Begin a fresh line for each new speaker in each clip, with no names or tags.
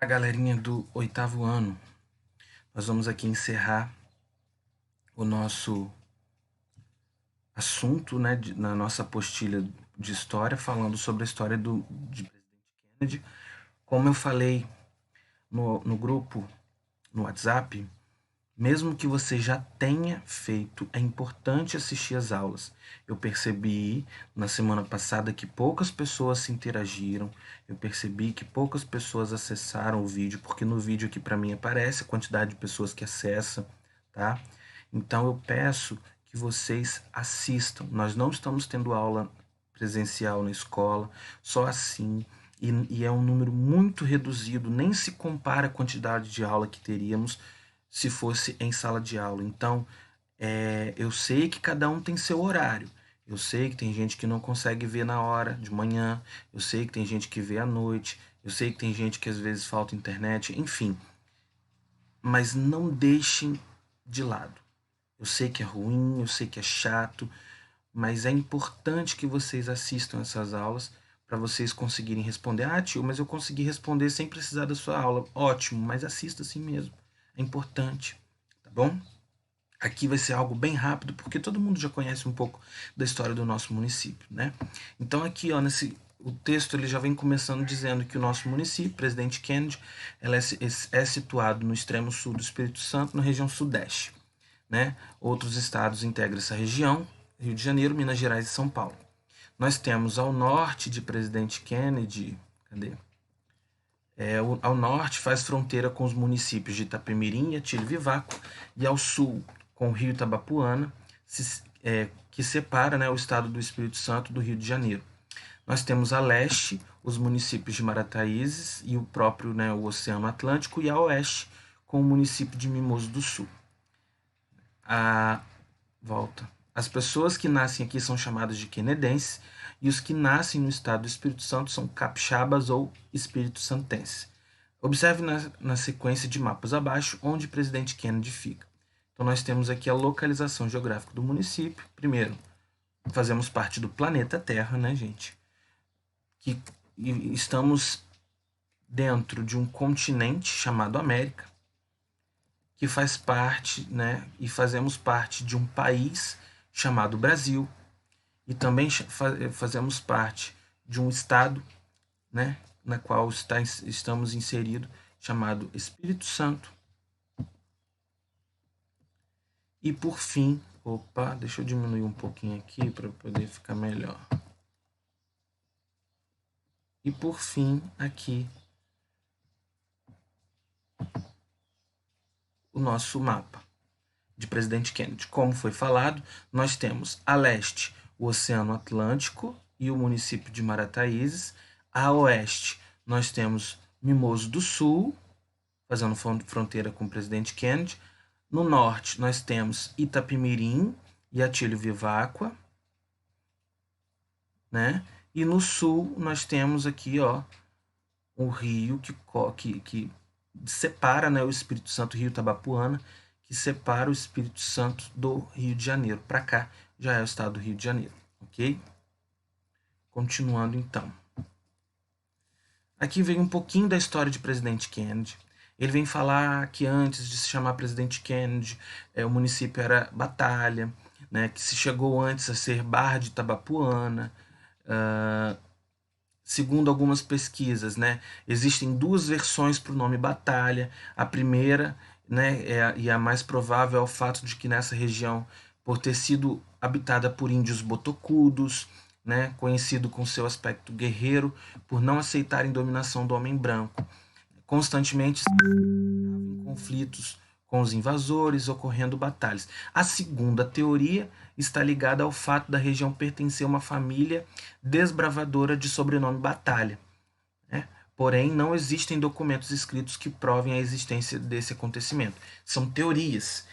A galerinha do 8º ano, nós vamos aqui encerrar o nosso assunto, né, na nossa apostila de história, falando sobre a história de presidente Kennedy. Como eu falei no grupo, no WhatsApp, mesmo que você já tenha feito, é importante assistir as aulas. Eu percebi na semana passada que poucas pessoas se interagiram, eu percebi que poucas pessoas acessaram o vídeo, porque no vídeo aqui para mim aparece a quantidade de pessoas que acessam, tá? Então eu peço que vocês assistam. Nós não estamos tendo aula presencial na escola, só assim, e é um número muito reduzido, nem se compara a quantidade de aula que teríamos se fosse em sala de aula. Então, eu sei que cada um tem seu horário. Eu sei que tem gente que não consegue ver na hora de manhã. Eu sei que tem gente que vê à noite. Eu sei que tem gente que às vezes falta internet. Enfim, mas não deixem de lado. Eu sei que é ruim, eu sei que é chato, mas é importante que vocês assistam essas aulas para vocês conseguirem responder. Ah, tio, mas eu consegui responder sem precisar da sua aula. Ótimo, mas assista assim mesmo. É importante, tá bom? Aqui vai ser algo bem rápido, porque todo mundo já conhece um pouco da história do nosso município, né? Então aqui, ó, o texto ele já vem começando dizendo que o nosso município, Presidente Kennedy, ela é situado no extremo sul do Espírito Santo, na região sudeste, né? Outros estados integram essa região, Rio de Janeiro, Minas Gerais e São Paulo. Nós temos ao norte de Presidente Kennedy, cadê? Ao norte faz fronteira com os municípios de Itapemirim e Atílio Vivaco, e ao sul com o Rio Itabapuana, que separa, né, o estado do Espírito Santo do Rio de Janeiro. Nós temos a leste os municípios de Marataízes e o próprio, né, o Oceano Atlântico, e a oeste com o município de Mimoso do Sul. As pessoas que nascem aqui são chamadas de quenedenses, e os que nascem no estado do Espírito Santo são capixabas ou espírito-santenses. Observe na sequência de mapas abaixo onde o Presidente Kennedy fica. Então nós temos aqui a localização geográfica do município. Primeiro, fazemos parte do planeta Terra, né, gente? Que estamos dentro de um continente chamado América, que faz parte, né, e fazemos parte de um país chamado Brasil, e também fazemos parte de um estado, né, na qual estamos inseridos, chamado Espírito Santo. E por fim, deixa eu diminuir um pouquinho aqui para poder ficar melhor. E por fim, aqui, o nosso mapa de Presidente Kennedy. Como foi falado, nós temos a leste o Oceano Atlântico e o município de Marataízes. A oeste, nós temos Mimoso do Sul, fazendo fronteira com o Presidente Kennedy. No norte, nós temos Itapemirim e Atílio Viváqua, né? E no sul, nós temos aqui, ó, o rio que separa, né, o Espírito Santo, Rio Itabapuana, que separa o Espírito Santo do Rio de Janeiro. Para cá já é o estado do Rio de Janeiro, ok? Continuando então. Aqui vem um pouquinho da história de Presidente Kennedy. Ele vem falar que antes de se chamar Presidente Kennedy, o município era Batalha, né, que se chegou antes a ser Barra de Itabapuana. Segundo algumas pesquisas, né, existem duas versões para o nome Batalha. A primeira, né, e a mais provável, é o fato de que nessa região, por ter sido habitada por índios botocudos, né, conhecido com seu aspecto guerreiro, por não aceitarem dominação do homem branco, constantemente em conflitos com os invasores, ocorrendo batalhas. A segunda teoria está ligada ao fato da região pertencer a uma família desbravadora de sobrenome Batalha, né? Porém, não existem documentos escritos que provem a existência desse acontecimento. São teorias,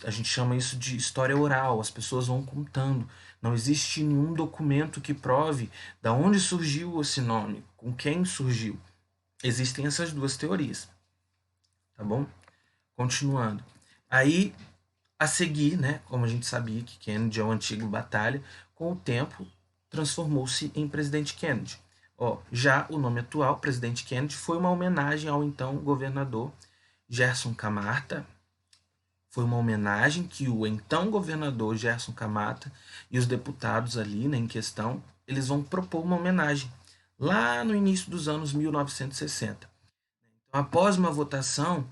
a gente chama isso de história oral, as pessoas vão contando. Não existe nenhum documento que prove de onde surgiu esse nome, com quem surgiu. Existem essas duas teorias, tá bom? Continuando. Aí, a seguir, né, como a gente sabia que Kennedy é o antigo Batalha, com o tempo transformou-se em Presidente Kennedy. Já o nome atual, Presidente Kennedy, foi uma homenagem ao então governador Gerson Camargo. Foi uma homenagem que o então governador Gerson Camargo e os deputados ali, né, em questão, eles vão propor uma homenagem lá no início dos anos 1960. Então, após uma votação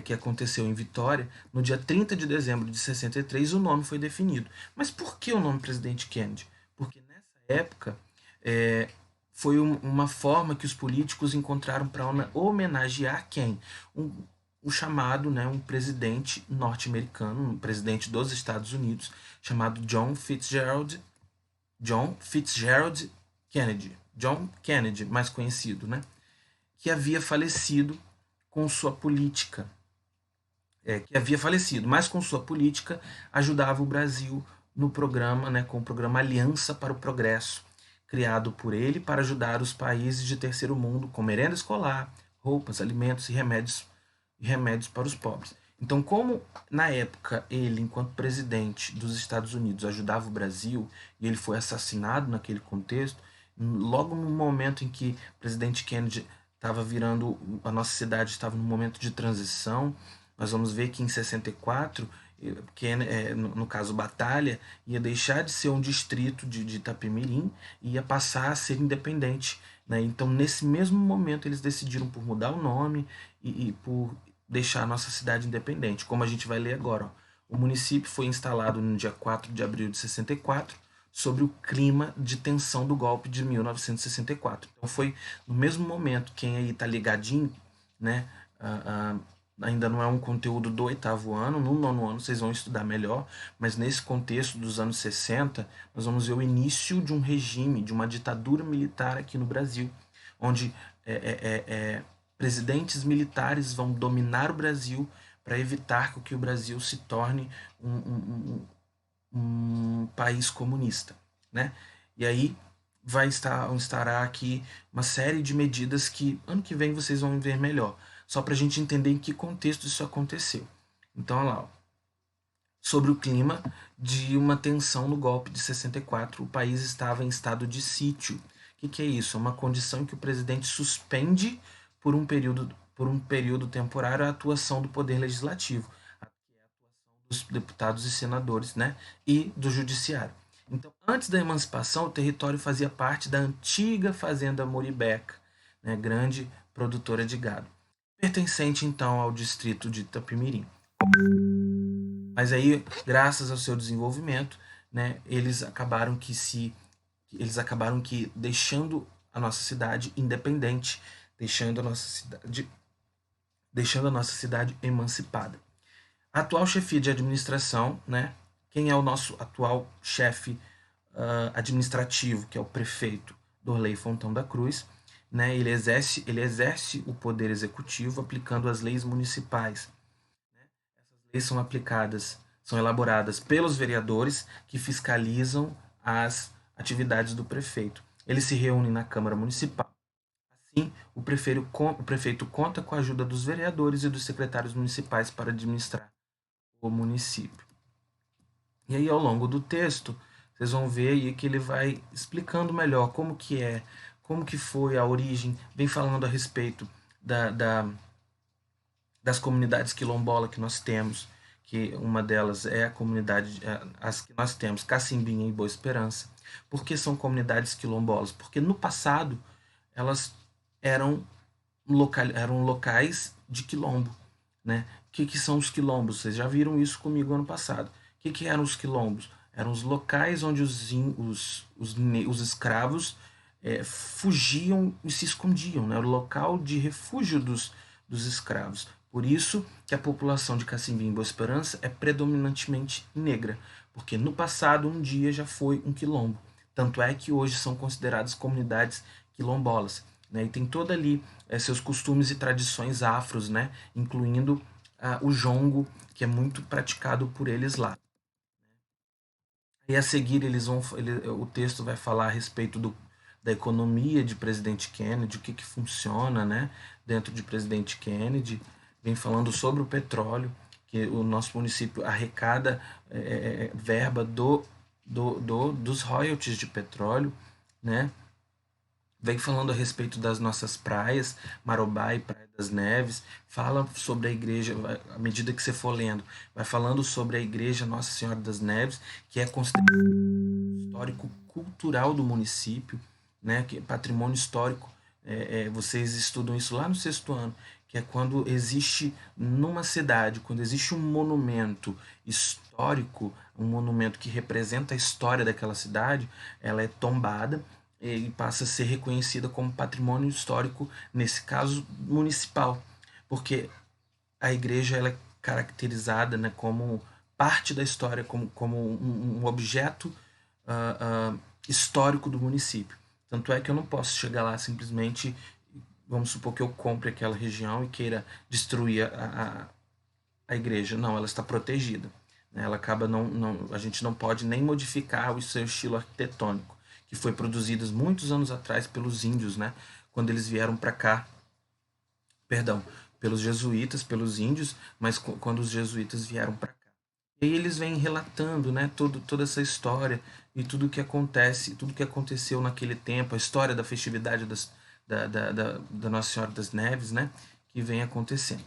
que aconteceu em Vitória, no dia 30 de dezembro de 63, o nome foi definido. Mas por que o nome Presidente Kennedy? Porque nessa época é, foi uma forma que os políticos encontraram para homenagear quem? Um chamado, né, um presidente norte-americano, um presidente dos Estados Unidos, chamado John Fitzgerald Kennedy. John Kennedy, mais conhecido, né? Que havia falecido com sua política, que havia falecido, mas com sua política ajudava o Brasil no programa, né, com o programa Aliança para o Progresso, criado por ele para ajudar os países de terceiro mundo com merenda escolar, roupas, alimentos e remédios para os pobres. Então, como na época ele, enquanto presidente dos Estados Unidos, ajudava o Brasil e ele foi assassinado naquele contexto, logo no momento em que o presidente Kennedy estava virando, a nossa cidade estava num momento de transição, nós vamos ver que em 64, que no caso Batalha, ia deixar de ser um distrito de Itapemirim e ia passar a ser independente. Né? Então, nesse mesmo momento, eles decidiram por mudar o nome e por deixar a nossa cidade independente, como a gente vai ler agora. Ó. O município foi instalado no dia 4 de abril de 64, sobre o clima de tensão do golpe de 1964. Então foi no mesmo momento, quem aí está ligadinho, né, ainda não é um conteúdo do oitavo ano, no nono ano vocês vão estudar melhor, mas nesse contexto dos anos 60, nós vamos ver o início de um regime, de uma ditadura militar aqui no Brasil, onde presidentes militares vão dominar o Brasil para evitar que o Brasil se torne um país comunista. Né? E aí estará aqui uma série de medidas que ano que vem vocês vão ver melhor, só para a gente entender em que contexto isso aconteceu. Então, olha lá, ó. Sobre o clima de uma tensão no golpe de 64, o país estava em estado de sítio. O que é isso? É uma condição em que o presidente suspende por um período temporário a atuação do poder legislativo, a atuação dos deputados e senadores, né, e do judiciário. Então, antes da emancipação, o território fazia parte da antiga fazenda Muribeca, né, grande produtora de gado, pertencente então ao distrito de Itapemirim. Mas aí, graças ao seu desenvolvimento, né, eles acabaram que deixando a nossa cidade independente, deixando a nossa cidade emancipada. A atual chefia de administração, né, quem é o nosso atual chefe administrativo, que é o prefeito Dorley Fontão da Cruz, né, ele exerce o poder executivo aplicando as leis municipais. Essas leis são elaboradas pelos vereadores que fiscalizam as atividades do prefeito. Eles se reúnem na Câmara Municipal. Assim, o prefeito conta com a ajuda dos vereadores e dos secretários municipais para administrar o município. E aí, ao longo do texto, vocês vão ver aí que ele vai explicando melhor como que foi a origem, vem falando a respeito das comunidades quilombolas que nós temos, que uma delas é a comunidade, as que nós temos, Cacimbinha e Boa Esperança. Por que são comunidades quilombolas? Porque no passado elas eram locais de quilombo. Né? O que são os quilombos? Vocês já viram isso comigo ano passado. O que eram os quilombos? Eram os locais onde os escravos fugiam e se escondiam. Né? Era o local de refúgio dos escravos. Por isso que a população de Cacimbim e Boa Esperança é predominantemente negra, porque no passado um dia já foi um quilombo. Tanto é que hoje são consideradas comunidades quilombolas. Né? E tem toda ali seus costumes e tradições afros, né? Incluindo o jongo, que é muito praticado por eles lá. E a seguir o texto vai falar a respeito da economia de presidente Kennedy, o que funciona, né, dentro de presidente Kennedy, vem falando sobre o petróleo, que o nosso município arrecada verba dos royalties de petróleo, né, vem falando a respeito das nossas praias, Marobá e Praia das Neves, fala sobre a igreja, à medida que você for lendo, vai falando sobre a igreja Nossa Senhora das Neves, que é considerado histórico cultural do município, né, que é patrimônio histórico. Vocês estudam isso lá no sexto ano, que é quando existe numa cidade, quando existe um monumento histórico, um monumento que representa a história daquela cidade, ela é tombada e passa a ser reconhecida como patrimônio histórico, nesse caso municipal, porque a igreja ela é caracterizada, né, como parte da história, como um objeto histórico do município. Tanto é que eu não posso chegar lá simplesmente, vamos supor que eu compre aquela região e queira destruir a igreja. Não, ela está protegida. Ela acaba a gente não pode nem modificar o seu estilo arquitetônico, que foi produzido muitos anos atrás pelos índios, né? Quando eles vieram para cá, perdão, pelos jesuítas, pelos índios, mas quando os jesuítas vieram para cá. E aí eles vêm relatando, né, toda essa história e tudo o que acontece, tudo que aconteceu naquele tempo, a história da festividade da Nossa Senhora das Neves, né, que vem acontecendo.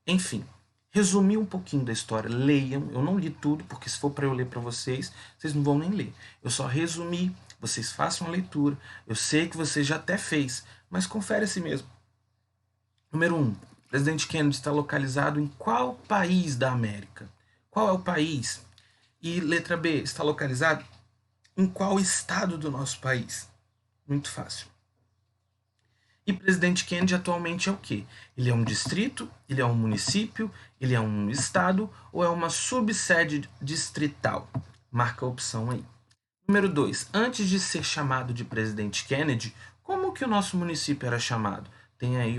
Enfim, resumi um pouquinho da história, leiam, eu não li tudo, porque se for para eu ler para vocês, vocês não vão nem ler. Eu só resumi, vocês façam a leitura, eu sei que você já até fez, mas confere a si mesmo. Número 1. Presidente Kennedy está localizado em qual país da América? Qual é o país? E letra B, está localizado em qual estado do nosso país? Muito fácil. E Presidente Kennedy atualmente é o quê? Ele é um distrito? Ele é um município? Ele é um estado? Ou é uma subsede distrital? Marca a opção aí. Número 2. Antes de ser chamado de Presidente Kennedy, como que o nosso município era chamado? Tem aí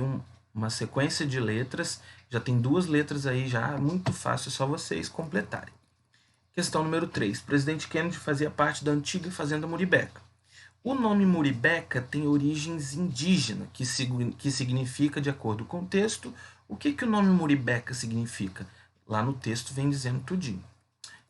uma sequência de letras, já tem 2 letras aí, já muito fácil, é só vocês completarem. Questão número 3. Presidente Kennedy fazia parte da antiga Fazenda Muribeca. O nome Muribeca tem origens indígenas, que significa, de acordo com o texto, o que o nome Muribeca significa? Lá no texto vem dizendo tudinho.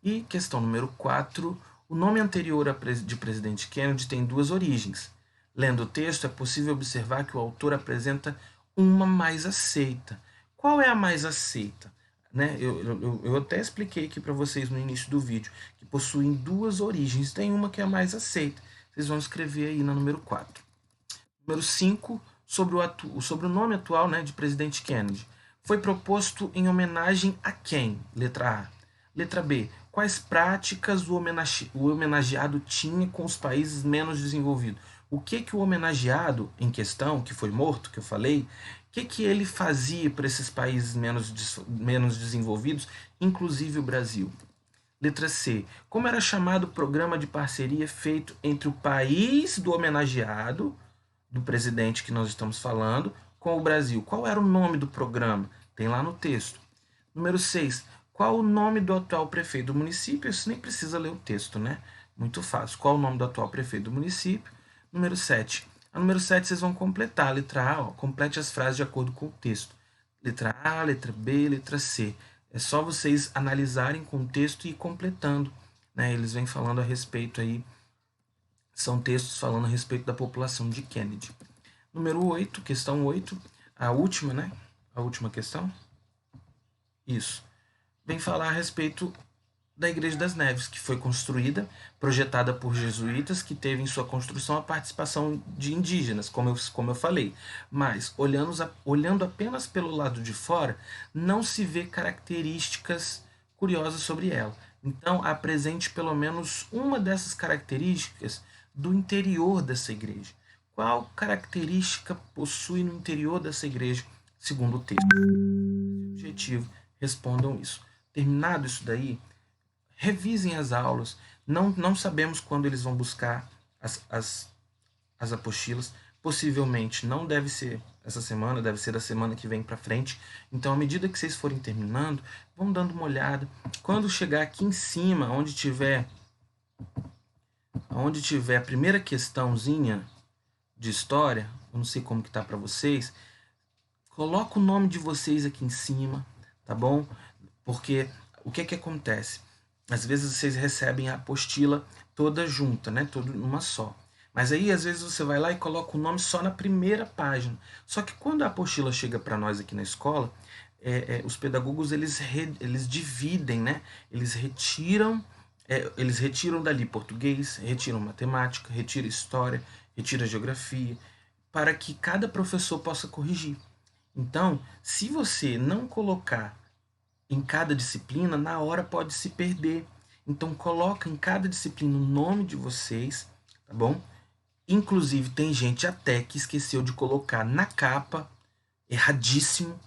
E questão número 4, o nome anterior de Presidente Kennedy tem 2 origens. Lendo o texto, é possível observar que o autor apresenta uma mais aceita. Qual é a mais aceita? Né? Eu até expliquei aqui para vocês no início do vídeo que possuem 2 origens. Tem uma que é a mais aceita. Vocês vão escrever aí na número 4. Número 5, sobre o nome atual, né, de Presidente Kennedy. Foi proposto em homenagem a quem? Letra A. Letra B. Quais práticas o homenageado tinha com os países menos desenvolvidos? O que o homenageado em questão, que foi morto, que eu falei, o que ele fazia para esses países menos desenvolvidos, inclusive o Brasil? Letra C. Como era chamado o programa de parceria feito entre o país do homenageado, do presidente que nós estamos falando, com o Brasil? Qual era o nome do programa? Tem lá no texto. Número 6. Qual o nome do atual prefeito do município? Isso nem precisa ler o texto, né? Muito fácil. Qual o nome do atual prefeito do município? Número 7. A número 7 vocês vão completar. A letra A, ó, complete as frases de acordo com o texto. Letra A, letra B, letra C. É só vocês analisarem com o texto e ir completando. Né? Eles vêm falando a respeito aí, são textos falando a respeito da população de Kennedy. Número 8, questão 8, a última, né? A última questão. Isso. Vem falar a respeito da Igreja das Neves, que foi construída, projetada por jesuítas, que teve em sua construção a participação de indígenas, como eu falei. Mas, olhando apenas pelo lado de fora, não se vê características curiosas sobre ela. Então, apresente pelo menos uma dessas características do interior dessa igreja. Qual característica possui no interior dessa igreja, segundo o texto? Objetivo, respondam isso. Terminado isso daí, revisem as aulas. Não sabemos quando eles vão buscar as apostilas. Possivelmente não deve ser essa semana, deve ser da semana que vem para frente. Então, à medida que vocês forem terminando, vão dando uma olhada. Quando chegar aqui em cima, onde tiver a primeira questãozinha de história, eu não sei como que tá para vocês, coloca o nome de vocês aqui em cima, tá bom? Porque o que acontece? Às vezes vocês recebem a apostila toda junta, né? Toda numa só. Mas aí, às vezes, você vai lá e coloca o nome só na primeira página. Só que quando a apostila chega para nós aqui na escola, os pedagogos eles dividem, né? Eles retiram dali português, retiram matemática, retiram história, retiram geografia, para que cada professor possa corrigir. Então, se você não colocar em cada disciplina, na hora pode se perder. Então, coloca em cada disciplina o nome de vocês, tá bom? Inclusive, tem gente até que esqueceu de colocar na capa, erradíssimo,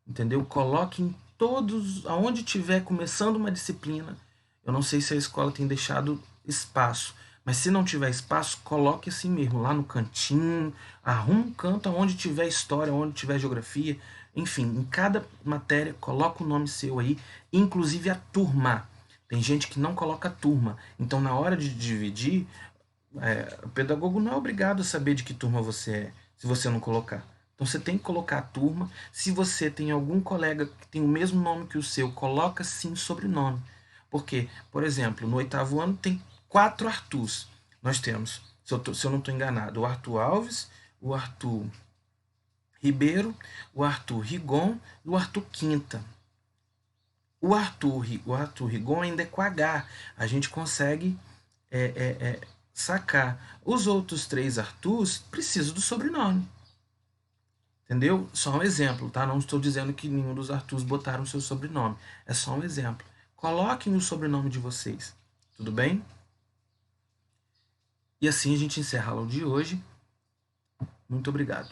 entendeu? Coloque em todos, aonde tiver começando uma disciplina. Eu não sei se a escola tem deixado espaço, mas se não tiver espaço, coloque assim mesmo, lá no cantinho, arruma um canto onde tiver história, onde tiver geografia, enfim, em cada matéria, coloca o nome seu aí, inclusive a turma. Tem gente que não coloca turma, então na hora de dividir, o pedagogo não é obrigado a saber de que turma você é, se você não colocar. Então você tem que colocar a turma. Se você tem algum colega que tem o mesmo nome que o seu, coloca sim sobrenome. Porque, por exemplo, no 8º ano tem 4 Arthurs. Nós temos, se eu não estou enganado, o Arthur Alves, o Arthur Ribeiro, o Arthur Rigon e o Arthur Quinta. O Arthur Rigon ainda é com H. A gente consegue sacar. Os outros 3 Arthurs precisam do sobrenome. Entendeu? Só um exemplo, tá? Não estou dizendo que nenhum dos Arthurs botaram seu sobrenome. É só um exemplo. Coloquem o sobrenome de vocês. Tudo bem? E assim a gente encerra a aula de hoje. Muito obrigado.